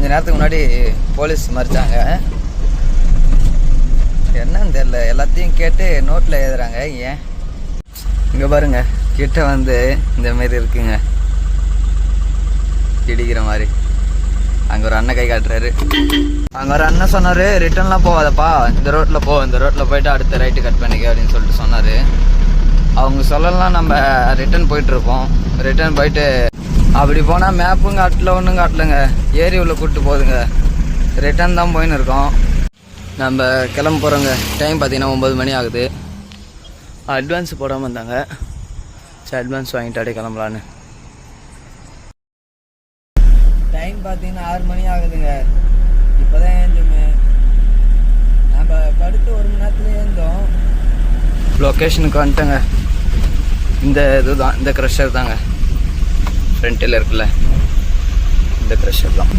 கொஞ்ச நேரத்துக்கு முன்னாடி போலீஸ் மறிச்சாங்க. என்னன்னு தெரியல, எல்லாத்தையும் கேட்டு நோட்டில் எழுதுறாங்க. ஏன் இங்கே பாருங்க, கிட்ட வந்து இந்த மாரி இருக்குங்க, இடிக்கிற மாதிரி. அங்கே ஒரு அண்ணன் கை காட்டுறாரு. அங்கே ஒரு அண்ணன் சொன்னார், ரிட்டர்ன்லாம் போகாதப்பா, இந்த ரோட்டில் போ, இந்த ரோட்டில் போயிட்டு அடுத்த ரைட்டு கட் பண்ணிக்க அப்படின்னு சொல்லிட்டு சொன்னார். அவங்க சொல்லலாம், நம்ம ரிட்டர்ன் போயிட்டுருப்போம். ரிட்டர்ன் போயிட்டு அப்படி போனால் மேப்பும் காட்டல, ஒன்றும் காட்டலைங்க, ஏரி உள்ள கூப்பிட்டு போகுதுங்க. ரிட்டர்ன் தான் போயின்னு இருக்கோம். நம்ம கிளம்ப போகிறோங்க. டைம் பார்த்தீங்கன்னா 9 மணி ஆகுது. அட்வான்ஸ் போடாமல் இருந்தாங்க, சரி அட்வான்ஸ் வாங்கிட்டு அப்படியே கிளம்பலான்னு. டைம் பார்த்தீங்கன்னா 6 மணி ஆகுதுங்க. இப்போ தான் ஏஞ்சோமே. நம்ம படுத்து 1 மணி நேரத்தில் ஏந்தோம். லொக்கேஷனுக்கு வந்துட்டோங்க. இந்த இதுதான், இந்த க்ரஷர் தாங்க, ஃப்ரண்ட்டில் இருக்குல்ல, இந்த க்ரஷர் தான்.